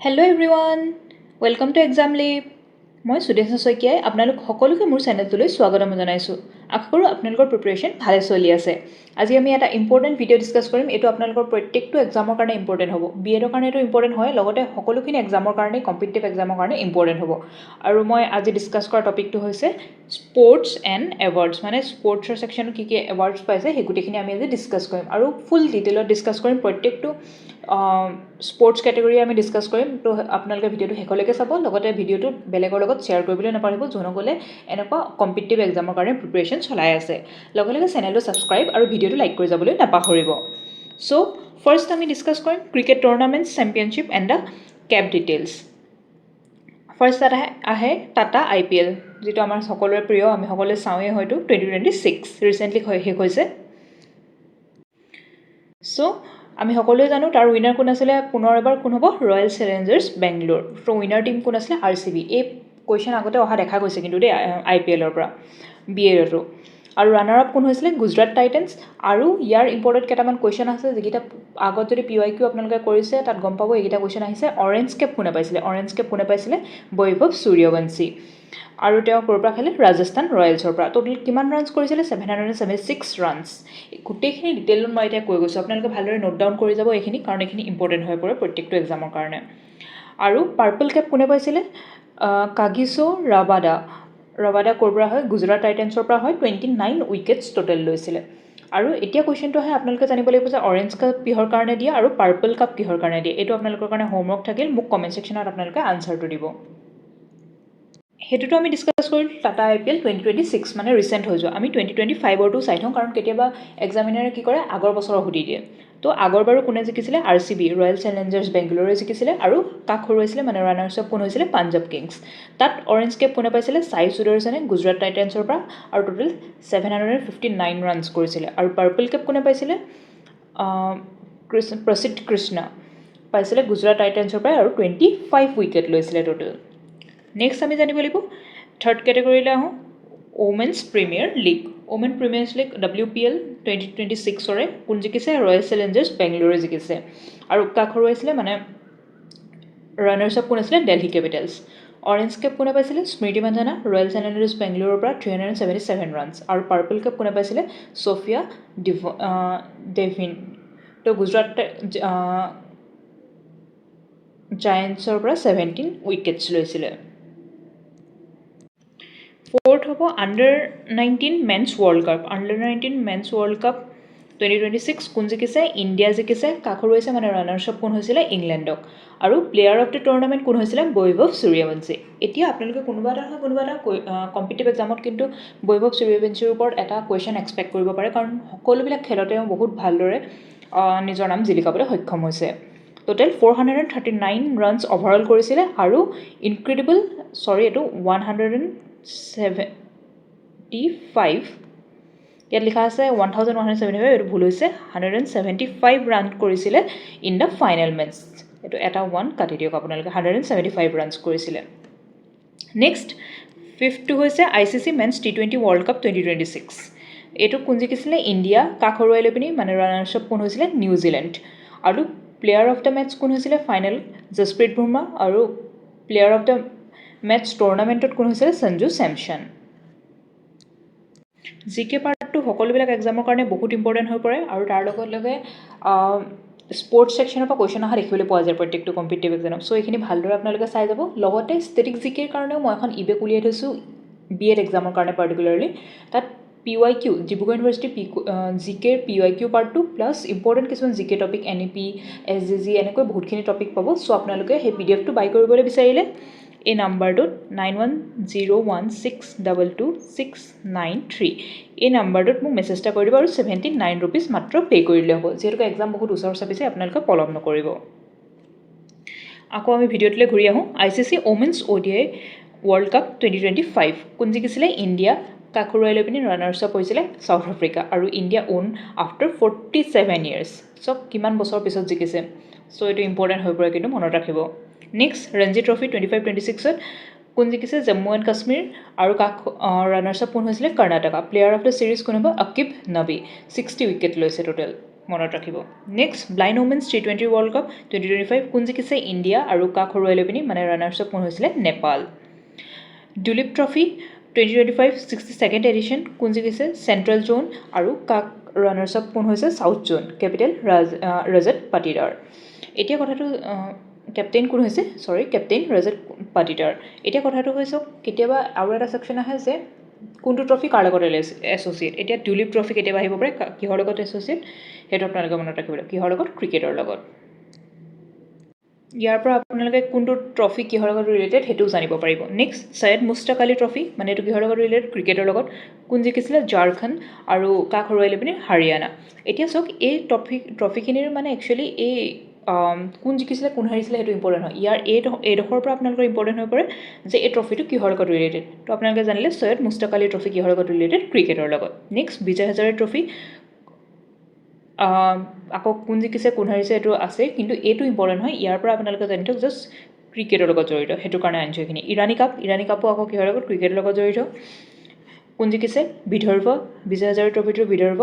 Hello everyone, welcome to Exam Lab. মই সুদেশ শইকীয়াই আপোনালোক সকলোকে মোৰ চেনেলটোলৈ স্বাগতম জনাইছোঁ। আশা কৰোঁ আপোনালোকৰ প্ৰিপাৰেশ্যন ভালে চলি আছে। আজি আমি এটা ইম্পৰ্টেণ্ট ভিডিঅ' ডিছকাছ কৰিম। এইটো আপোনালোকৰ প্ৰত্যেকটো এক্সামৰ কাৰণে ইম্পৰ্টেণ্ট হ'ব। BEdৰ কাৰণে এইটো ইম্পৰ্টেণ্ট হয়, লগতে সকলোখিনি এক্সামৰ কাৰণে কম্পিটিটিভ এক্সামৰ কাৰণে ইম্পৰ্টেণ্ট হ'ব। আৰু মই আজি ডিছকাছ কৰা টপিকটো হৈছে স্পৰ্টছ এণ্ড এৱাৰ্ডছ, মানে স্পৰ্টছৰ ছেকশ্যনত কি এৱাৰ্ডছ পাইছে সেই গোটেইখিনি আমি আজি ডিছকাছ কৰিম আৰু ফুল ডিটেইলত ডিছকাছ কৰিম। প্ৰত্যেকটো স্পৰ্টছ কেটেগৰী আমি ডিছকাছ কৰিম। তো আপোনালোকে ভিডিঅ'টো শেষলৈকে চাব, লগতে ভিডিঅ'টো বেলেগৰ লগত শ্বেয়াৰ কৰিবলৈ নাপাহৰিব যোনসকলে এনেকুৱা কম্পিটিটিভ এক্সামৰ কাৰণে প্ৰিপাৰেশ্যন চলাই আছে। লগে লগে চেনেলটো ছাবস্ক্ৰাইব আৰু ভিডিঅ'টো লাইক কৰি যাবলৈ নাপাহৰিব। চ' ফাৰ্ষ্ট আমি ডিছকাছ কৰিম cricket tournament championship and the cap details. First আহে টাটা IPL, যিটো আমাৰ সকলোৰে প্ৰিয়, আমি সকলোৱে চাওঁৱেই হয়তো। 2026 ৰিচেণ্টলি শেষ হৈছে। চ' আমি সকলোৱে জানো তাৰ উইনাৰ কোন আছিলে, পুনৰ এবাৰ কোন হ'ব, ৰয়েল চেলেঞ্জাৰ্ছ বেংগলোৰ। ত' উইনাৰ টিম কোন আছিলে, RCB। এই কুৱেশ্যন আগতে অহা দেখা গৈছে কিন্তু দেই IPLৰ পৰা BEdতো। আৰু ৰানাৰ আপ কোন হৈছিলে, গুজৰাট টাইটেন্স। আৰু ইয়াৰ ইম্পৰ্টেণ্ট কেইটামান কুৱেশ্যন আছে যিকেইটা আগত যদি PYQ আপোনালোকে কৰিছে তাত গম পাব এইকেইটা কুৱেশ্যন আহিছে। অৰেঞ্জ কেপ কোনে পাইছিলে, বৈভৱ সূৰ্যবংশী। আৰু তেওঁ ক'ৰ পৰা খেলে, ৰাজস্থান ৰয়েলছৰ পৰা। টোটেল কিমান ৰানছ কৰিছিলে, 776 ৰানছ। গোটেইখিনি ডিটেইলত মই এতিয়া কৈ গৈছোঁ, আপোনালোকে ভালদৰে নোট ডাউন কৰি যাব এইখিনি, কাৰণ এইখিনি ইম্পৰ্টেণ্ট হৈ পৰে প্ৰত্যেকটো এক্সামৰ কাৰণে। আৰু পাৰ্পল কেপ কোনে পাইছিলে, কাগিছো ৰাবাডা ক'ৰ পৰা হয়, গুজৰাট টাইটেন্সৰ পৰা হয়। 29 উইকেটছ টোটেল লৈছিলে। আৰু এতিয়া কুৱেশ্যনটো আহে, আপোনালোকে জানিব লাগিব যে অৰেঞ্জ কাপ কিহৰ কাৰণে দিয়ে আৰু পাৰ্পল কাপ কিহৰ কাৰণে দিয়ে। এইটো আপোনালোকৰ কাৰণে হোমৱৰ্ক থাকিল, মোক কমেণ্ট ছেকশ্যনত আপোনালোকে আনচাৰটো দিব। সেইটোতো আমি ডিছকাছ কৰিলোঁ টাটা IPL 2026, মানে ৰিচেণ্ট হৈ যোৱা। আমি 2025ৰটো চাই থওঁ, কাৰণ কেতিয়াবা এক্সামিনাৰে কি কৰে, আগৰ বছৰৰ সুধি দিয়ে। তো আগৰবাৰো কোনে জিকিছিলে, RCB ৰয়েল চেলেঞ্জাৰ্ছ বেংগলোৰে জিকিছিলে। আৰু কাক হৰুৱাইছিলে, মানে ৰানাৰ্ছ আপ কোন হৈছিলে, পাঞ্জাৱ কিংছ। তাত অৰেঞ্জ কেপ কোনে পাইছিলে, সাই সুদৰ্শনে গুজৰাট টাইটেন্সৰ পৰা, আৰু টোটেল 759 ৰানছ কৰিছিলে। আৰু পাৰ্পল কেপ কোনে পাইছিলে, প্ৰসিদ্ধ কৃষ্ণা পাইছিলে গুজৰাট টাইটেন্সৰ পৰা, আৰু 25 উইকেট লৈছিলে টোটেল। নেক্সট আমি জানিব লাগিব থাৰ্ড কেটেগৰীলৈ আহোঁ, women's premier league. Women premier league WPL 2026ৰে কোন জিকিছে, ৰয়েল চেলেঞ্জাৰ্ছ বেংগলোৰে জিকিছে। আৰু কাক হৰুৱাইছিলে, মানে ৰানাৰ্ছ আপ কোন আছিলে, দেলহি কেপিটেলছ। অৰেঞ্জ কেপ কোনে পাইছিলে, স্মৃতি মান্ধানা ৰয়েল চেলেঞ্জাৰ্ছ বেংগলোৰৰ পৰা 377 ৰানছ। আৰু পাৰ্পল কেপ কোনে পাইছিলে, ছফিয়া ডেভিন। তো গুজৰাট জায়েণ্টছৰ পৰা 17 উইকেটছ লৈছিলে। ফ'ৰ্থ হ'ব under nineteen men's world cup. Under nineteen men's world cup 2026 কোন জিকিছে, ইণ্ডিয়া জিকিছে। কাক হৰুৱাইছে, মানে ৰানাৰ্ছ আপ কোন হৈছিলে, ইংলেণ্ডক। আৰু প্লেয়াৰ অফ দ্য টুৰ্ণামেণ্ট কোন হৈছিলে, বৈভৱ সূৰ্যবংশী। এতিয়া আপোনালোকে কোনোবা এটা কম্পিটিটিভ এক্সামত কিন্তু বৈভৱ সূৰ্যবংশীৰ ওপৰত এটা কুৱেশ্যন এক্সপেক্ট কৰিব পাৰে, কাৰণ সকলোবিলাক খেলতে বহুত ভালদৰে নিজৰ নাম জিলিকাবলৈ সক্ষম হৈছে। টোটেল 439 ৰানছ অভাৰঅল কৰিছিলে। আৰু এইটো 175, ইয়াত লিখা আছে 1175, এইটো ভুল হৈছে, 175 ৰান কৰিছিলে ইন দ্য ফাইনেল মেটচ। এইটো এটা 1 কাটি দিয়ক আপোনালোকে, 175 ৰানছ কৰিছিলে। নেক্সট ফিফ্থটো হৈছে ICC men's T20 world cup 2026। এইটো কোন জিকিছিলে, ইণ্ডিয়া। কাক হৰুৱাই লৈ পিনি, মানে ৰানাৰ্ছ আপ কোন হৈছিলে, নিউজিলেণ্ড। আৰু প্লেয়াৰ অফ দ্য মেটচ কোন হৈছিলে ফাইনেল, জসপ্ৰীত বুমৰাহ। আৰু প্লেয়াৰ অফ দ্য মেটচ টুৰ্ণামেণ্টত কোন হৈছিলে, সঞ্জু চেমছন। GK পাৰ্টটো সকলোবিলাক এক্সামৰ কাৰণে বহুত ইম্পৰ্টেণ্ট হৈ পৰে, আৰু তাৰ লগে স্পৰ্টছ ছেকশ্যনৰ পৰা কুৱেশ্যন অহা দেখিবলৈ পোৱা যায় প্ৰত্যেকটো কম্পিটিটিভ এক্সামত। চ' এইখিনি ভালদৰে আপোনালোকে চাই যাব। লগতে ষ্টেটিক GKৰ কাৰণেও মই এখন ইবেক উলিয়াই থৈছোঁ BEd এক্সামৰ কাৰণে পাৰ্টিকুলাৰলি। তাত PYQ, ডিব্ৰুগড় ইউনিভাৰ্চিটি GKৰ PYQ পাৰ্টটো, প্লাছ ইম্পৰ্টেণ্ট কিছুমান GK টপিক, NEP, SGG, এনেকৈ বহুতখিনি টপিক পাব। চ' আপোনালোকে সেই PDFটো বাই কৰিবলৈ বিচাৰিলে এই নাম্বাৰটোত 9101622693, এই নাম্বাৰটোত মোক মেছেজ এটা কৰি দিব, আৰু 79 ৰুপিজ মাত্ৰ পে' কৰিলে হ'ব। যিহেতুকে এক্সাম বহুত ওচৰ চাপিছে, আপোনালোকে পলম নকৰিব। আকৌ আমি ভিডিঅ'টোলৈ ঘূৰি আহোঁ। ICC women's ODI world cup 2025 কোন জিকিছিলে, ইণ্ডিয়া। কাক হৰুৱাই লৈ পিনি ৰানাৰ্ছ আপ হৈছিলে, চাউথ আফ্ৰিকা। আৰু ইণ্ডিয়া ওন আফটাৰ 47 years। চ' কিমান বছৰৰ পিছত জিকিছে। চ' এইটো ইম্পৰ্টেণ্ট হৈ পৰে, কিন্তু মনত ৰাখিব। নেক্সট ৰঞ্জী ট্ৰফি 25-26ত কোন জিকিছে, জম্মু এণ্ড কাশ্মীৰ। আৰু কাক ৰানাৰ্ছ আপ কোন হৈছিলে, Karnataka. Player of the series কোন হ'ব, আকিব নবী। 60 উইকেট লৈছে টোটেল। মনত ৰাখিব next blind women's T20 world cup 2025 কোন জিকিছে ইণ্ডিয়া আৰু কাক হৰুৱাই লৈ পিনি মানে ৰানাৰ্ছ আপ কোন হৈছিলে নেপাল ডুলিপ ট্ৰফি 2025 62nd এডিশ্যন কোন জিকিছে চেণ্ট্ৰেল জোন আৰু কাক ৰানাৰ্ছ আপ কোন হৈছে সাউথ জোন কেপিটেল ৰজত পাটিদাৰ এতিয়া কথাটো কেপ্টেইন কোন হৈছে কেপ্টেইন ৰজত পাটিদাৰ এতিয়া কথাটো হৈছে কেতিয়াবা আৰু এটা সেকশন আহে যে কোনটো ট্ৰফি কাৰ লগত এছ'চিয়েট এতিয়া ডুলিপ ট্ৰফি কেতিয়াবা আহিব পাৰে কিহৰ লগত এছ'চিয়েট সেইটো আপোনালোকে মনত ৰাখিব কিহৰ লগত ক্ৰিকেটৰ লগত ইয়াৰ পৰা আপোনালোকে কোনটো ট্ৰফি কিহৰ লগত ৰিলেটেড সেইটোও জানিব পাৰিব নেক্সট সৈয়দ মুস্তাক আলী ট্ৰফি মানে এইটো কিহৰ লগত ৰিলেটেড ক্ৰিকেটৰ লগত কোন জিকিছিলে ঝাৰখণ্ড আৰু কাক হৰুৱাই লৈ পিনি হাৰিয়ানা এতিয়া চাওক এই ট্ৰফিখিনিৰ মানে একচুৱেলি এই কোন জিকিছিলে কোন হাৰিছিলে সেইটো ইম্পৰ্টেণ্ট হয় ইয়াৰ এইডোখৰৰ পৰা আপোনালোকৰ ইম্পৰ্টেণ্ট হৈ পৰে যে এই ট্ৰফিটো কিহৰ লগত ৰিলেটেড তো আপোনালোকে জানিলে সৈয়দ মুস্তাক আলী ট্ৰফি কিহৰ লগত ৰিলেটেড ক্ৰিকেটৰ লগত নেক্সট বিজয় হাজাৰে ট্ৰফি আকৌ কোন জিকিছে কোন হাৰিছে এইটো আছে কিন্তু এইটো ইম্পৰ্টেণ্ট হয় ইয়াৰ পৰা আপোনালোকে জানি থওক জাষ্ট ক্ৰিকেটৰ লগত জড়িত সেইটো কাৰণে আনিছোঁ এইখিনি ইৰাণী কাপো আকৌ কিহৰ লগত ক্ৰিকেটৰ লগত জড়িত কোন জিকিছে বিদৰ্ভ বিজয় হাজাৰে ট্ৰফিটোৰ বিদৰ্ভ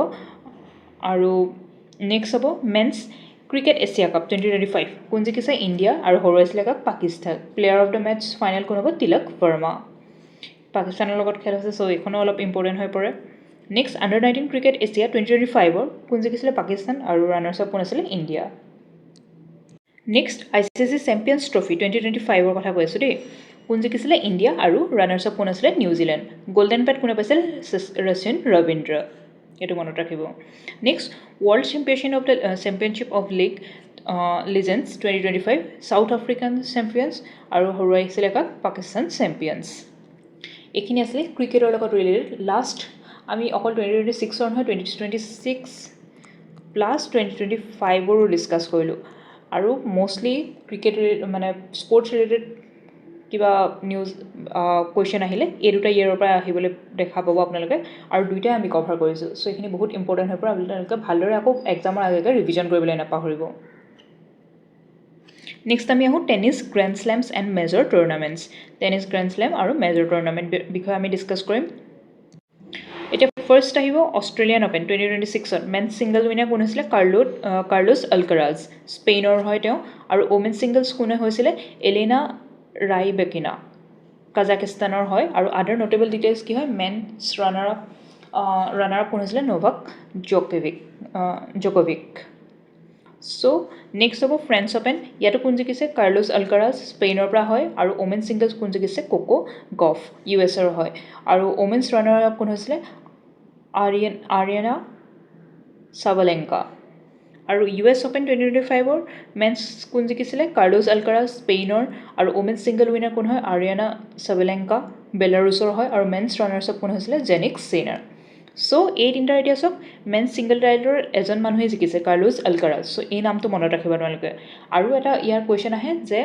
আৰু নেক্সট হ'ব মেন্স ক্ৰিকেট এছিয়া কাপ 2025 কোন জিকিছে ইণ্ডিয়া আৰু হৰুৱাইছিলে কাক Pakistan player of the match final কোন হ'ব তিলক ভাৰ্মা পাকিস্তানৰ লগত খেল হৈছে চ' এইখনো অলপ ইম্পৰ্টেণ্ট হৈ পৰে নেক্সট আণ্ডাৰ 19 ক্ৰিকেট এছিয়া 2025 কোন জিকিছিলে পাকিস্তান আৰু ৰানাৰ্ছ আপ কোন আছিলে India next ICC champions trophy 2025 কথা কৈ আছোঁ দেই কোন জিকিছিলে ইণ্ডিয়া আৰু ৰানাৰ্ছ আপ কোন আছিলে নিউজিলেণ্ড গল্ডেন পেড কোনে পাইছিল ৰচিন ৰবীন্দ্ৰ এইটো মনত ৰাখিব next world championship of league legends 2025 south African champions আৰু হৰুৱাইছিলে কাক পাকিস্তান চেম্পিয়নছ এইখিনি আছিলে ক্ৰিকেটৰ লগত ৰিলেটেড লাষ্ট আমি অকল 2026 নহয় 2026 প্লাছ 2025ৰো ডিছকাছ কৰিলোঁ আৰু মষ্টলি ক্ৰিকেট মানে স্পৰ্টছ ৰিলেটেড কিবা নিউজ কুৱেশ্যন আহিলে এই দুটা ইয়েৰৰ পৰা আহিবলৈ দেখা পাব আপোনালোকে আৰু দুইটাই আমি কভাৰ কৰিছোঁ চ' এইখিনি বহুত ইম্পৰ্টেণ্ট হৈ পৰে আপোনালোকে ভালদৰে আকৌ এক্সামৰ আগে ৰিভিজন কৰিবলৈ নাপাহৰিব নেক্সট আমি আহোঁ tennis grand slams and major tournaments tennis grand slam আৰু মেজৰ টুৰ্ণামেণ্ট বিষয়ে আমি ডিছকাছ কৰিম এতিয়া ফাৰ্ষ্ট আহিব অষ্ট্ৰেলিয়ান অ'পেন 2026ত মেন্স ছিংগল উইনাৰ কোন হৈছিলে কাৰ্লোছ আলকাৰাজ স্পেইনৰ হয় তেওঁ আৰু ওমেন ছিংগলছ কোনে হৈছিলে এলেনা ৰাইবেকিনা কাজাকিস্তানৰ হয় আৰু আদাৰ নটেবল ডিটেইলছ কি হয় মেন্স ৰানাৰ আপ কোন হৈছিলে নভাক জকোভিক চ' নেক্সট হ'ব ফ্ৰেঞ্চ অ'পেন ইয়াতো কোন জিকিছে কাৰ্লোছ আলকাৰাজ স্পেইনৰ পৰা হয় আৰু ওমেন ছিংগলছ কোন জিকিছে কোকো গফ US-ৰ হয় আৰু ওমেন্স ৰানাৰ আপ কোন হৈছিলে আৰিয়ানা সাবালেংকা আৰু US অ'পেন 2025ৰ মেন্স কোন জিকিছিলে কাৰ্লোছ আলকাৰাজ স্পেইনৰ আৰু ওমেন ছিংগল উইনাৰ কোন হয় আৰিয়ানা সাবালেংকা বেলাৰুছৰ হয় আৰু মেন্স ৰানাৰ্ছ আপ কোন হৈছিলে জেনিক চিনাৰ চ' এই তিনিটাৰ এতিয়া চাওক মেন্স ছিংগল টাইটলৰ এজন মানুহে জিকিছে কাৰ্লোছ আলকাৰাজ চ' এই নামটো মনত ৰাখিব তোমালোকে আৰু এটা ইয়াৰ কুৱেশ্যন আহে যে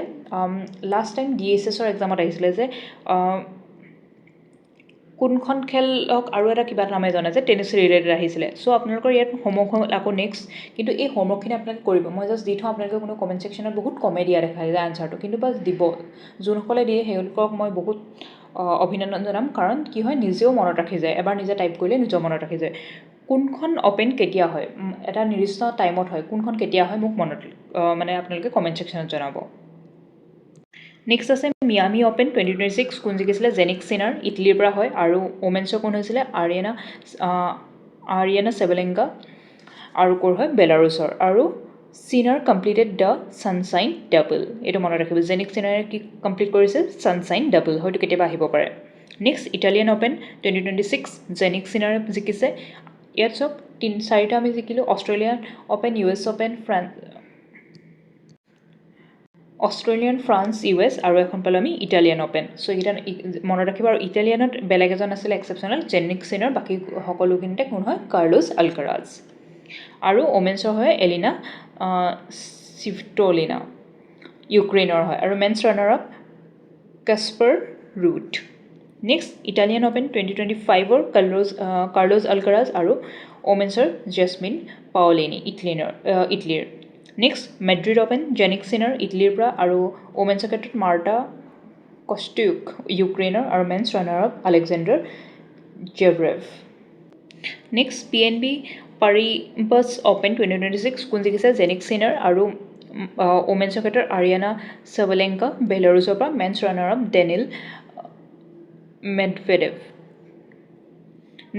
লাষ্ট টাইম DSSৰ এক্সামত আহিছিলে যে কোনখন খেলক আৰু এটা কিবা নামে জনা যে টেনিছ ৰিলেটেড আহিছিলে চ' আপোনালোকৰ ইয়াত হোমৱৰ্ক হ'ল আকৌ নেক্সট কিন্তু এই হোমৱৰ্কখিনি আপোনালোকে কৰিব মই জাষ্ট দি থওঁ আপোনালোকে কোনো কমেণ্ট ছেকশ্যনত বহুত কমে দিয়া দেখা যায় আনচাৰটো কিন্তু বাছ দিব যোনসকলে দিয়ে তেওঁলোকক মই বহুত অভিনন্দন জনাম কাৰণ কি হয় নিজেও মনত ৰাখি যায় এবাৰ নিজে টাইপ কৰিলে নিজেও মনত ৰাখি যায় কোনখন অ'পেন কেতিয়া হয় এটা নিৰ্দিষ্ট টাইমত হয় কোনখন কেতিয়া হয় মোক মনত মানে আপোনালোকে কমেণ্ট ছেকশ্যনত জনাব নেক্সট আছে মিয়ামি অ'পেন 2026 কোন জিকিছিলে জেনিক চিনাৰ ইটালীৰ পৰা হয় আৰু ওমেন্সৰ কোন হৈছিলে আৰিয়ানা সাবালেংকা আৰু ক'ৰ হয় বেলাৰুছৰ আৰু চিনাৰ কমপ্লিটেড দ্য ছানশ্বাইন ডাবল এইটো মনত ৰাখিব জেনিক চিনাৰে কি কমপ্লিট কৰিছে ছানশ্বাইন ডাবল হয়তো কেতিয়াবা আহিব পাৰে নেক্সট ইটালিয়ান অ'পেন 2026 জেনিক চিনাৰে জিকিছে ইয়াত চব 3-4টা আমি জিকিলোঁ Australian open US open Australian France US আৰু এখন পালোঁ আমি ইটালিয়ান অ'পেন চ' এইকেইটা মনত ৰাখিব আৰু ইটালিয়ানত বেলেগ এজন আছিলে এক্সেপশ্যনেল জেনিক চিনাৰ বাকী সকলোখিনিতে কোন হয় কাৰ্লোছ আলকাৰাজ আৰু ওমেন্সৰ হয় এলিনা চিভটলিনা ইউক্ৰেইনৰ হয় আৰু men's runner up Casper Ruud next Italian open 2025ৰ কাৰ্লোছ আলকাৰাজ আৰু ওমেন্সৰ জেছমিন পাওলিনি ইটালীৰ নেক্সট মেড্ৰিড অ'পেন জেনিক চিনাৰ ইটালীৰ পৰা আৰু ওমেন্সৰ ক্ষেত্ৰত মাৰ্টা কষ্টিউক ইউক্ৰেইনৰ আৰু men's runner up Alexander Zverev next PNB Paribas open 2026 কোন জিকিছে জেনিক চিনাৰ আৰু ওমেন্সৰ ক্ষেত্ৰত আৰিয়ানা চাবালেংকা বেলাৰুছৰ পৰা men's runner up ডেনিল Medvedev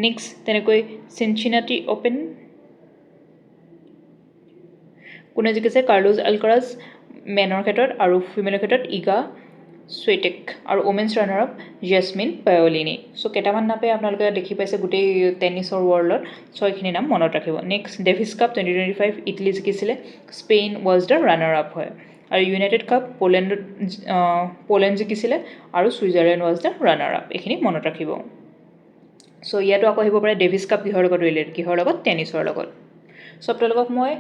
next তেনেকৈ চিনচিনাটি অ'পেন কোনে জিকিছে কাৰ্লোছ আলকাৰাজ মেনৰ ক্ষেত্ৰত আৰু ফিমেলৰ ক্ষেত্ৰত ইগা চুৱেটেক আৰু ওমেন্স ৰানাৰ আপ জেছমিন পায়লিনি চ' কেইটামান নামে আপোনালোকে দেখি পাইছে গোটেই টেনিছৰ ৱৰ্ল্ডত চ' এইখিনি নাম মনত ৰাখিব নেক্সট ডেভিছ কাপ 2025 ইটালী জিকিছিলে Spain was the runner up হয় আৰু ইউনাইটেড কাপ পলেণ্ড জিকিছিলে আৰু Switzerland was the runner up এইখিনি মনত ৰাখিব চ' ইয়াতো আকৌ আহিব পাৰে ডেভিছ কাপ কিহৰ লগত ৰিলেটেড কিহৰ লগত টেনিছৰ লগত চ' আপোনালোকক মই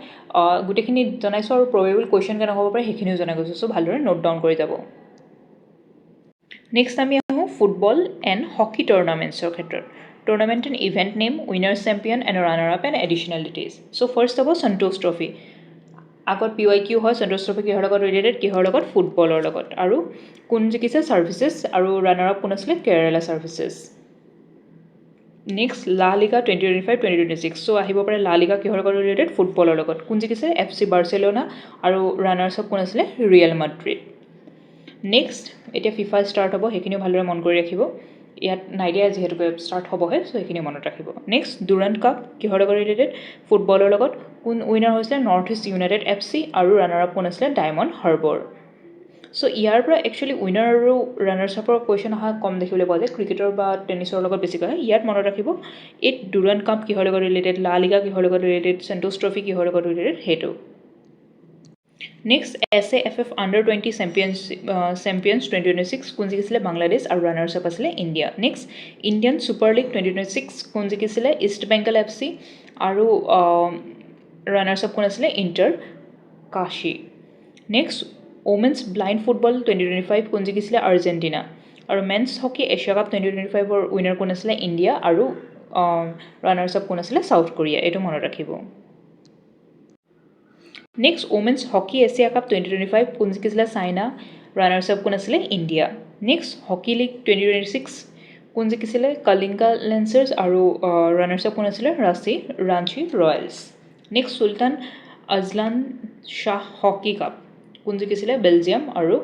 গোটেইখিনি জনাইছোঁ আৰু প্ৰবেবল কুৱেশ্যন কেনেকুৱা হ'ব পাৰে সেইখিনিও জনাই গৈছোঁ চ' ভালদৰে নোট ডাউন কৰি যাব নেক্সট আমি আহোঁ ফুটবল এণ্ড হকী টুৰ্ণামেণ্টছৰ ক্ষেত্ৰত tournament and event name winner champion and runner up and additional details so' first হ'ব সন্তোষ ট্ৰফি আগত PYQ হয় সন্তোষ ট্ৰফি কিহৰ লগত ৰিলেটেড কিহৰ লগত ফুটবলৰ লগত আৰু কোন জিকিছে ছাৰ্ভিচেছ আৰু ৰানাৰ আপ কোন আছিলে কেৰালা ছাৰ্ভিচেছ নেক্সট লা লিগা 2025-2026 চ' আহিব পাৰে লা লিগা কিহৰ লগত ৰিলেটেড ফুটবলৰ লগত কোন জিকিছে FC বাৰ্চেলোনা আৰু ৰানাৰ্ছ আপ কোন আছিলে ৰিয়েল মাদ্ৰিড নেক্সট এতিয়া ফিফা ষ্টাৰ্ট হ'ব সেইখিনিও ভালদৰে মন কৰি ৰাখিব ইয়াত নাই দিয়া যিহেতুকে ষ্টাৰ্ট হ'বহে চ' সেইখিনি মনত ৰাখিব নেক্সট ডুৰাণ্ট কাপ কিহৰ লগত ৰিলেটেড ফুটবলৰ লগত কোন উইনাৰ হৈছিলে নৰ্থ ইষ্ট ইউনাইটেড FC আৰু ৰানাৰ আপ কোন আছিলে ডায়মণ্ড হাৰ্বৰ চ' ইয়াৰ পৰা একচুৱেলি উইনাৰ আৰু ৰানাৰ্ছ আপৰ কুৱেশ্যন অহা কম দেখিবলৈ পোৱা যায় ক্ৰিকেটৰ বা টেনিছৰ লগত বেছিকৈ হয় ইয়াত মনত ৰাখিব এই ডুৰাণ্ট কাপ কিহৰ লগত ৰিলেটেড লা লিগা কিহৰ লগত ৰিলেটেড সন্তোষ ট্ৰফি কিহৰ লগত ৰিলেটেড সেইটো নেক্সট SAFF Under-20 চেম্পিয়নছ 2026 কোন জিকিছিলে বাংলাদেশ আৰু ৰানাৰ্ছ আপ আছিলে India next Indian super league 2026 কোন জিকিছিলে ইষ্ট বেংগল FC আৰু ৰানাৰ্ছ আপ কোন আছিলে inter Kashi next women's blind football 2025 কোন জিকিছিলে আৰ্জেণ্টিনা আৰু মেন্স হকী এছিয়া কাপ 2025ৰ উইনাৰ কোন আছিলে ইণ্ডিয়া আৰু ৰানাৰ্ছ আপ কোন আছিলে চাউথ কোৰিয়া এইটো মনত ৰাখিব next women's hockey Asia cup 2025 কোন জিকিছিলে চাইনা ৰানাৰ্ছ আপ কোন আছিলে ইণ্ডিয়া নেক্সট হকী লীগ 2026 কোন জিকিছিলে কলিংগা লেঞ্চাৰ্ছ আৰু ৰানাৰ্ছ আপ কোন আছিলে Ranchi Royals next Sultan Azlan Shah hockey cup কোন জিকিছিলে বেলজিয়াম আৰু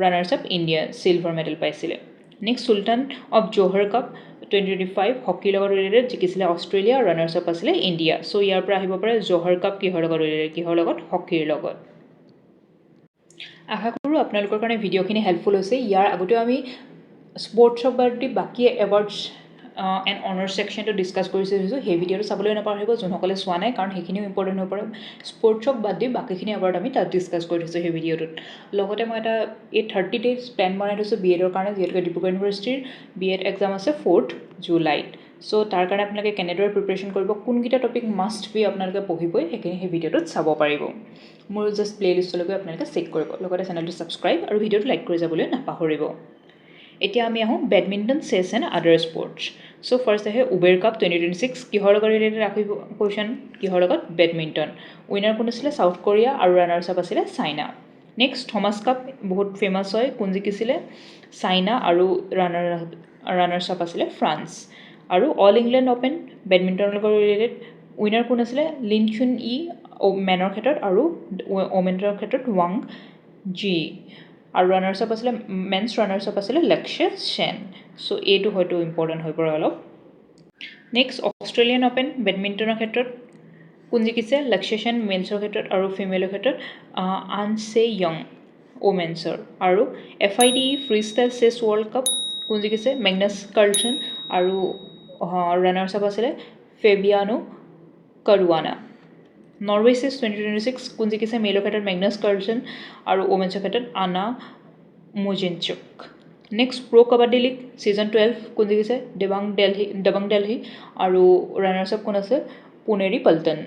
runners up India silver medal পাইছিলে next Sultan of Johor cup 2025 হকীৰ লগত ৰিলেটেড জিকিছিলে অষ্ট্ৰেলিয়া ৰানাৰ্ছ আপ আছিলে ইণ্ডিয়া চ' ইয়াৰ পৰা আহিব পাৰে জোহৰ কাপ কিহৰ লগত ৰিলেটেড কিহৰ লগত হকীৰ লগত আশা কৰোঁ আপোনালোকৰ কাৰণে ভিডিঅ'খিনি হেল্পফুল হৈছে ইয়াৰ আগতেও আমি স্পৰ্টছক বাদ দি বাকী এৱাৰ্ডছ এণ্ড অনাৰ্ছ ছেকশ্যনটো ডিছকাছ কৰিছোঁ সেই ভিডিঅ'টো চাবলৈ নাপাহৰিব যোনসকলে চোৱা নাই কাৰণ সেইখিনিও ইম্পৰ্টেণ্ট হৈ পৰে স্পৰ্টছক বাদ দি বাকীখিনি এৱাৰ্ড আমি তাত ডিছকাছ কৰি থৈছোঁ সেই ভিডিঅ'টোত লগতে মই এটা 30 days প্লেন বনাই থৈছোঁ BEdৰ কাৰণে যিহেতুকে ডিব্ৰুগড় ইউনিভাৰ্চিটিৰ BEd এক্সাম আছে 4th জুলাইত চ' তাৰ কাৰণে আপোনালোকে কেনেদৰে প্ৰিপেৰেশ্যন কৰিব কোনকেইটা টপিক মাষ্ট বি আপোনালোকে পঢ়িবই সেইখিনি সেই ভিডিঅ'টোত চাব পাৰিব মোৰ জাষ্ট প্লে'লিষ্টলৈকে আপোনালোকে চেক কৰিব লগতে চেনেলটো ছাবস্ক্ৰাইব আৰু ভিডিঅ'টো লাইক কৰি যাবলৈ নাপাহৰিব এতিয়া আমি আহোঁ badminton chess and other sports so' first আহে উবেৰ কাপ 2026 কিহৰ লগত ৰিলেটেড ৰাখিব কুৱেশ্যন কিহৰ লগত বেডমিণ্টন উইনাৰ কোন আছিলে চাউথ কোৰিয়া আৰু ৰানাৰ্ছ আপ আছিলে চাইনা নেক্সট থমাছ কাপ বহুত ফেমাছ হয় কোন জিকিছিলে চাইনা আৰু ৰানাৰ্ছ আপ আছিলে ফ্ৰান্স আৰু অল ইংলেণ্ড অ'পেন বেডমিণ্টনৰ লগত ৰিলেটেড উইনাৰ কোন আছিলে লিন চুন ই মেনৰ ক্ষেত্ৰত আৰু ওমেনৰ ক্ষেত্ৰত ৱাং জি আৰু ৰানাৰ্ছ আপ আছিলে মেন্স ৰানাৰ্ছ আপ আছিলে লক্ষ্য সেন চ' এইটো হয়তো ইম্পৰ্টেণ্ট হৈ পৰে অলপ নেক্সট অষ্ট্ৰেলিয়ান অ'পেন বেডমিণ্টনৰ ক্ষেত্ৰত কোন জিকিছে লক্ষ্য সেন মেন্সৰ ক্ষেত্ৰত আৰু ফিমেলৰ ক্ষেত্ৰত আন চে য়ং ওমেন্সৰ আৰু FIDE ফ্ৰী ষ্টাইল চেছ ৱৰ্ল্ড কাপ কোন জিকিছে মেগনাছ কাৰ্লচন আৰু ৰানাৰ্ছ আপ আছিলে ফেবিয়ানো কাৰুৱানা নৰৱে চেছ 2026 কোন জিকিছে মেলৰ ক্ষেত্ৰত মেগনাছ কাৰ্লচন আৰু ওমেন্সৰ ক্ষেত্ৰত আনা মুজিনচুক নেক্সট প্ৰ' কাবাডী লীগ ছিজন 12 কোন জিকিছে দেবাং দেলহি আৰু ৰানাৰ্ছ আপ কোন আছে Puneri Paltan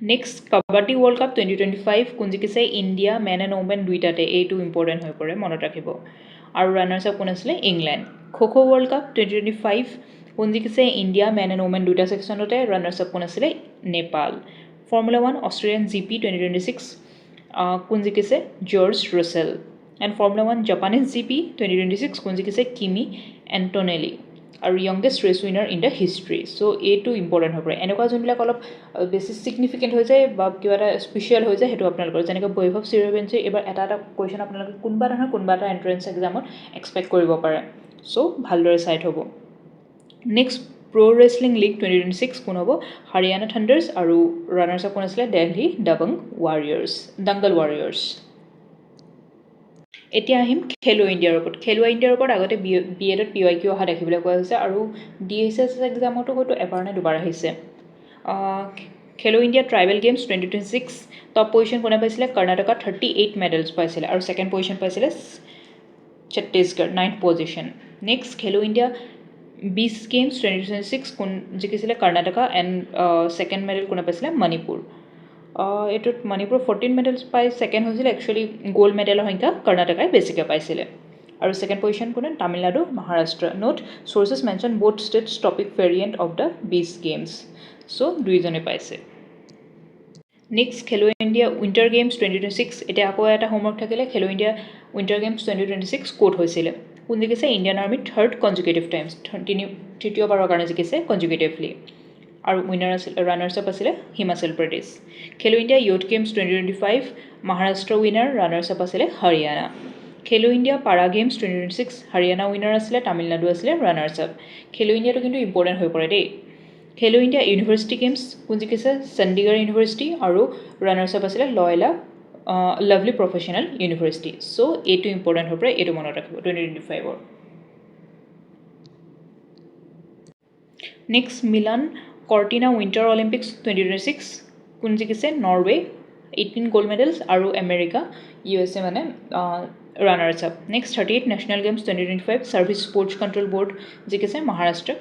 next kabaddi world cup 2025 কোন জিকিছে ইণ্ডিয়া মেন এণ্ড ওমেন দুইটাতে এইটো ইম্পৰ্টেণ্ট হৈ পৰে মনত ৰাখিব আৰু ৰানাৰ্ছ আপ কোন আছিলে England kho kho world cup 2025 কোন জিকিছে ইণ্ডিয়া মেন এণ্ড ওমেন দুইটা ছেকশ্যনতে ৰানাৰ্ছ আপ কোন আছিলে নেপাল ফৰ্মুলা 1 অষ্ট্ৰেলিয়ান GP 2026 কোন জিকিছে George Russell and formula 1 Japanese GP 2026 কোন জিকিছে কিমি এণ্টনেলি আৰু youngest race winner in the history so' এইটো ইম্পৰ্টেণ্ট হৈ পৰে এনেকুৱা যোনবিলাক অলপ বেছি ছিগনিফিকেণ্ট হৈ যায় বা কিবা এটা স্পেচিয়েল হৈ যায় সেইটো আপোনালোকৰ যেনেকৈ বৈভৱ সূৰ্যবংশী এইবাৰ এটা কুৱেশ্যন আপোনালোকে কোনোবা এটা এণ্ট্ৰেঞ্চ এক্সামত এক্সপেক্ট কৰিব পাৰে চ' ভালদৰে চাই থ'ব নেক্সট প্ৰ' ৰেচলিং লীগ 2026 কোন হ'ব হাৰিয়ানা থাণ্ডাৰ্ছ আৰু ৰানাৰ্ছ আপ কোন আছিলে দেলহি দংগল ৱাৰিয়াৰ্ছ এতিয়া আহিম খেলো ইণ্ডিয়াৰ ওপৰত আগতে বি এডত PYQ অহা দেখিবলৈ পোৱা হৈছে আৰু DSS এক্সামতো হয়তো এবাৰ নে দুবাৰ আহিছে খেলো India tribal games 2026 top position কোনে পাইছিলে কৰ্ণাটকা 38 মেডেলছ পাইছিলে আৰু ছেকেণ্ড পজিশ্যন পাইছিলে ছত্তীশগড় 9th পজিশ্যন নেক্সট খেলো ইণ্ডিয়া বিচ গেমছ 2026 কোন জিকিছিলে কৰ্ণাটকা এণ্ড ছেকেণ্ড মেডেল কোনে পাইছিলে মণিপুৰ এইটোত মণিপুৰ 14 মেডেলছ পাই ছেকেণ্ড হৈছিলে একচুৱেলি গ'ল্ড মেডেলৰ সংখ্যা কৰ্ণাটকাই বেছিকৈ পাইছিলে আৰু ছেকেণ্ড পজিশ্যন কোনে Tamil Nadu Maharashtra note sources mention both states topic variant of the বিচ গেমছ চ' দুইজনে পাইছে নেক্সট খেলো ইণ্ডিয়া উইণ্টাৰ গেমছ 2026 এতিয়া আকৌ এটা হোমৱৰ্ক থাকিলে খেলো ইণ্ডিয়া উইণ্টাৰ গেমছ 2026 ক'ত হৈছিলে কোন জিকিছে Indian army third consecutive times তৃতীয়বাৰৰ কাৰণে জিকিছে কনজিকিউটিভলি আৰু ৰানাৰ্ছ আপ আছিলে হিমাচল প্ৰদেশ খেলো India youth games 2025 Maharashtra winner runners up আছিলে হাৰিয়ানা খেলো ইণ্ডিয়া পাৰা গেমছ 2026 হাৰিয়ানা উইনাৰ আছিলে তামিলনাডু আছিলে ৰানাৰ্ছ আপ খেলো ইণ্ডিয়াটো কিন্তু ইম্পৰ্টেণ্ট হৈ পৰে দেই খেলো ইণ্ডিয়া ইউনিভাৰ্চিটি গেমছ কোন জিকিছে চণ্ডীগড় ইউনিভাৰ্চিটি আৰু ৰানাৰ্ছ আপ আছিলে লয়লা লাভলি প্ৰফেচনেল ইউনিভাৰ্চিটি চ' এইটো ইম্পৰ্টেণ্ট হৈ পৰে এইটো মনত ৰাখিব 2025 নেক্সট মিলান কৰ্টিনা উইণ্টাৰ অলিম্পিক্স 2026 কোন জিকিছে নৰৱে 18 গ'ল্ড মেডেলছ আৰু আমেৰিকা USA মানে runners up next 38 national games 2025 service sports control board জিকিছে মহাৰাষ্ট্ৰক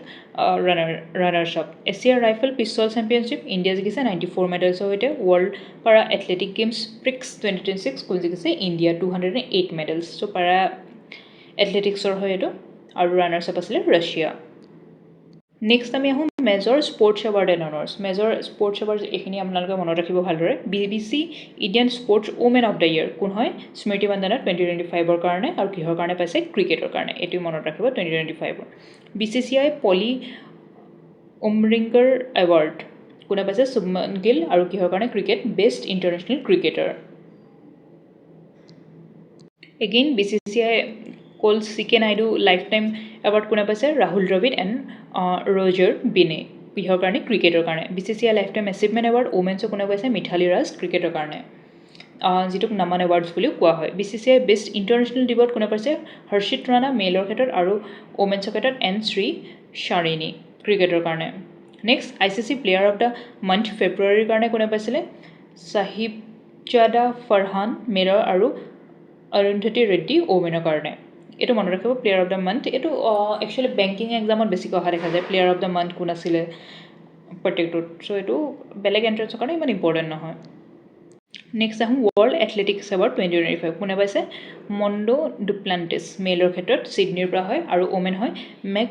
ৰানাৰ্ছ আপ এছিয়াৰ ৰাইফল পিষ্টল চেম্পিয়নশ্বিপ ইণ্ডিয়া জিকিছে 94 মেডেলছৰ সৈতে ৱৰ্ল্ড পাৰা এথলেটিক গেমছ প্ৰিক্স 2026 কোন জিকিছে ইণ্ডিয়া 208 মেডেলছ চ' পাৰা এথলেটিক্সৰ হয় এইটো আৰু ৰানাৰ্ছ আপ আছিলে ৰাছিয়া নেক্সট আমি আহোঁ major sports award and honours major sports award এইখিনি আপোনালোকে মনত ৰাখিব ভালদৰে BBC Indian sports women of the year কোন হয় স্মৃতি মান্দানা 2025ৰ কাৰণে আৰু কিহৰ কাৰণে পাইছে ক্ৰিকেটৰ কাৰণে এইটো মনত ৰাখিব 2025ৰ BCCI পলি উমৰিংগাৰ এৱাৰ্ড কোনে পাইছে শুভমন গিল আৰু কিহৰ কাৰণে cricket best international cricketer again BCCI কল CK Naidu life time award কোনে পাইছে ৰাহুল দ্ৰবিড এণ্ড ৰজাৰ বিনে কিহৰ কাৰণে ক্ৰিকেটৰ কাৰণে BCCI life time achievement award ওমেন্সৰ কোনে পাইছে মিথালী ৰাজ ক্ৰিকেটৰ কাৰণে যিটোক নামান এৱাৰ্ডছ বুলিও কোৱা হয় BCCI বেষ্ট ইণ্টাৰনেশ্যনেল ডিবট কোনে পাইছে হৰ্ষিত ৰাণা মেইলৰ ক্ষেত্ৰত আৰু ওমেন্সৰ ক্ষেত্ৰত এন শ্ৰী শাৰিনী ক্ৰিকেটৰ কাৰণে next ICC player of the month ফেব্ৰুৱাৰীৰ কাৰণে কোনে পাইছিলে সাহিবজাদা ফাৰহান মেইলৰ আৰু অৰুন্ধতী ৰেড্ডি ওমেনৰ কাৰণে এইটো মনত ৰাখিব প্লেয়াৰ অফ দ্য মান্থ এইটো একচুৱেলি বেংকিং এক্সামত বেছিকৈ অহা দেখা যায় প্লেয়াৰ অফ দ্য মান্থ কোন আছিলে প্ৰত্যেকটোত চ' এইটো বেলেগ এণ্ট্ৰেঞ্চৰ কাৰণে ইমান ইম্পৰ্টেণ্ট নহয় নেক্সট আহোঁ ৱৰ্ল্ড এথলেটিক্স এৱাৰ্ড 2025 কোনে পাইছে মণ্ডো ডুপ্লাণ্টিছ মেইলৰ ক্ষেত্ৰত ছিডনীৰ পৰা হয় আৰু ওমেন হয় মেক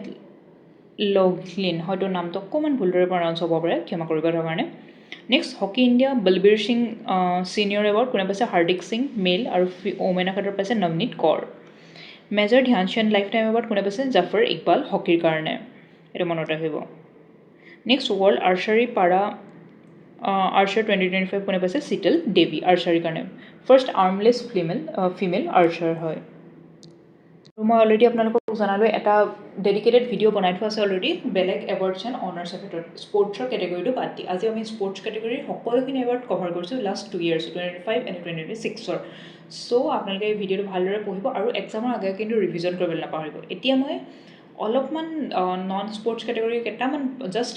লগলিন হয়তো নামটো অকণমান ভুলদৰে প্ৰনাউন্স হ'ব পাৰে ক্ষমা কৰিব তাৰ কাৰণে next hockey India Balbir Singh senior award কোনে পাইছে হাৰ্দিক সিং মেইল আৰু ওমেনৰ ক্ষেত্ৰত পাইছে Navneet Kaur major Dhyan Chand life time award কোনে পাইছে জাফৰ ইকবাল হকীৰ কাৰণে এইটো মনত ৰাখিব next world archery para archer 2025 কোনে পাইছে শীতল দেৱী আৰ্চাৰীৰ কাৰণে ফাৰ্ষ্ট আৰ্মলেছ ফিমেল আৰ্চাৰ হয় আৰু মই অলৰেডি আপোনালোকক জনালোঁ এটা ডেডিকেটেড ভিডিঅ' বনাই থোৱা আছে অলৰেডি বেলেগ এৱাৰ্ডছ এণ্ড অনাৰ্ছৰ ক্ষেত্ৰত স্পৰ্টছৰ কেটেগৰীটো বাদ দি আজি আমি স্পৰ্টছ কেটেগৰীৰ সকলোখিনি এৱাৰ্ড কভাৰ কৰিছোঁ লাষ্ট 2 years 2025 and 2026ৰ চ' আপোনালোকে এই ভিডিঅ'টো ভালদৰে পঢ়িব আৰু এক্সামৰ আগে কিন্তু ৰিভিজন কৰিবলৈ নাপাহৰিব এতিয়া মই অলপমান নন স্পৰ্টছ কেটেগৰী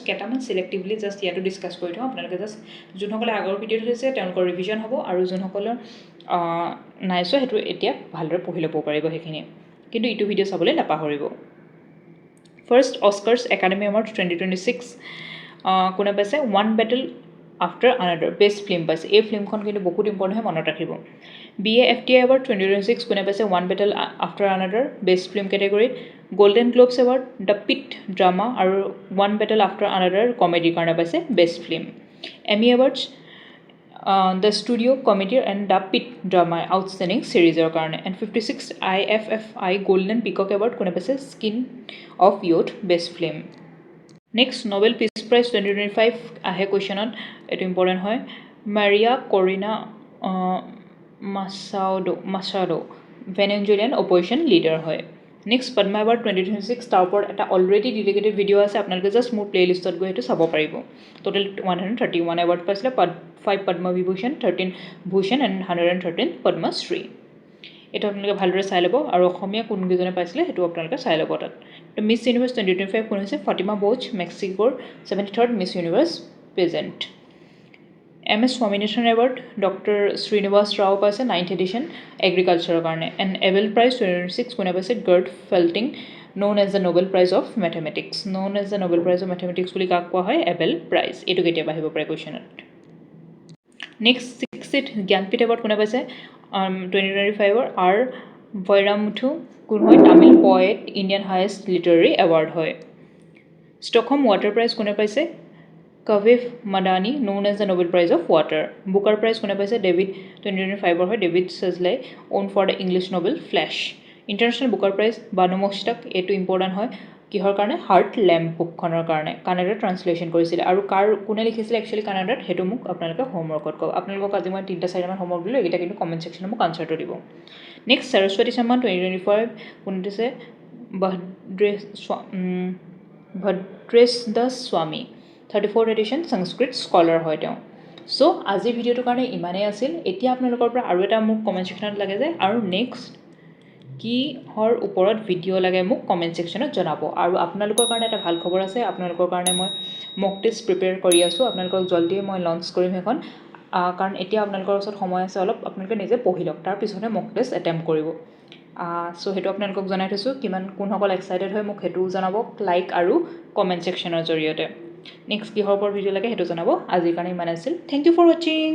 কেইটামান চিলেক্টিভলি জাষ্ট ইয়াতো ডিছকাছ কৰি থওঁ আপোনালোকে জাষ্ট যোনসকলে আগৰ ভিডিঅ'টো হৈছে তেওঁলোকৰ ৰিভিজন হ'ব আৰু যোনসকলৰ নাই চোৱা সেইটো এতিয়া ভালদৰে পঢ়ি ল'ব পাৰিব সেইখিনি কিন্তু ইটো ভিডিঅ' চাবলৈ নাপাহৰিব ফাৰ্ষ্ট অস্কাৰ্ছ একাডেমি এৱাৰ্ড 2026 কোনে পাইছে one battle after another best film পাইছে এই ফিল্মখন কিন্তু বহুত ইম্পৰ্টেণ্ট হয় মনত ৰাখিব BAFTA এৱাৰ্ড 2026 কোনে পাইছে one battle after another best film কেটেগৰীত golden globes award the pitt drama আৰু ওৱান বেটেল আফটাৰ আনাডাৰ কমেডিৰ কাৰণে পাইছে best film Emmy awards the studio' comedy and the pitt drama outstanding ছিৰিজৰ কাৰণে and 56 IFFI golden peacock award কোনে পাইছে skin of youth best film next Nobel peace prize 2025 আহে কুৱেশ্যনত এইটো ইম্পৰ্টেণ্ট হয় Maria Corina Machado Venezuelan opposition leader হয় next Padma award 2026 তাৰ ওপৰত এটা অলৰেডি ডেডিকেটেড ভিডিঅ' আছে আপোনালোকে জাষ্ট মোৰ প্লে'লিষ্টত গৈ সেইটো চাব পাৰিব টোটেল 131 এৱাৰ্ড পাইছিলে 5 পদ্ম বিভূষণ 13 ভূষণ এণ্ড 113 পদ্মশ্ৰী এইটো আপোনালোকে ভালদৰে চাই ল'ব আৰু অসমীয়া কোনকেইজনে পাইছিলে সেইটো আপোনালোকে চাই ল'ব তাত তো মিছ ইউনিভাৰ্ছ 2025 কোন হৈছে ফাতিমা বৌচ মেক্সিকোৰ 73rd miss universe present MS Swaminathan Award Dr. Srinivas Rao পাইছে 9th edition এগ্ৰিকালচাৰৰ কাৰণে এণ্ড এবেল প্ৰাইজ 2026 কোনে পাইছে guard ফেল্টিং known as the Nobel Prize of Mathematics বুলি কাক কোৱা হয় এবেল প্ৰাইজ এইটো কেতিয়াবা আহিব পাৰে কুৱেশ্যনত নেক্সট 60th জ্ঞানপীঠ এৱাৰ্ড কোনে পাইছে 2025 R ভৈৰামুথু কোন হয় Tamil poet Indian highest literary award হয় ষ্টকহোম ৱাটাৰ প্ৰাইজ কোনে পাইছে Kavif Madani known as the Nobel Prize of Water Booker Prize কোনে পাইছে ডেভিড 2025 হয় David Szalay won for the English novel flesh international booker prize Banu Mushtaq এইটো important হয় কিহৰ কাৰণে হাৰ্ট লেম্প বুকখনৰ কাৰণে কানাডাত ট্ৰান্সলেশ্যন কৰিছিলে আৰু কোনে লিখিছিলে একচুৱেলি কানাডাত সেইটো মোক আপোনালোকে হোমৱৰ্কত কওক আপোনালোকক আজি মই 3-4মান হোমৱৰ্ক দিলোঁ এইকেইটা কিন্তু কমেণ্ট ছেকশ্যনত মোক আনচাৰটো দিব নেক্সট সৰস্বতী সন্মান 2025 কোনে দিছে ভদ্ৰেশ দাস স্বামী 34th edition সংস্কৃত স্কলাৰ হয় তেওঁ চ' আজিৰ ভিডিঅ'টোৰ কাৰণে ইমানেই আছিল এতিয়া আপোনালোকৰ পৰা আৰু এটা মোক কমেণ্ট ছেকশ্যনত লাগে যে আৰু নেক্সট কিহৰ ওপৰত ভিডিঅ' লাগে মোক কমেণ্ট ছেকশ্যনত জনাব আৰু আপোনালোকৰ কাৰণে এটা ভাল খবৰ আছে আপোনালোকৰ কাৰণে মই মক টেষ্ট প্ৰিপেয়াৰ কৰি আছোঁ আপোনালোকক জল্দি মই লঞ্চ কৰিম সেইখন কাৰণ এতিয়া আপোনালোকৰ ওচৰত সময় আছে অলপ আপোনালোকে নিজে পঢ়ি লওক তাৰপিছতহে মক টেষ্ট এটেম্প কৰিব চ' সেইটো আপোনালোকক জনাই থৈছোঁ কোনসকল এক্সাইটেড হয় মোক সেইটোও জনাব লাইক আৰু কমেণ্ট ছেকশ্যনৰ জৰিয়তে নেক্সট কিহৰ ওপৰত ভিডিঅ' লাগে সেইটো জনাব আজিৰ কাৰণে ইমান আছিল থেংক ইউ ফৰ ৱাচিং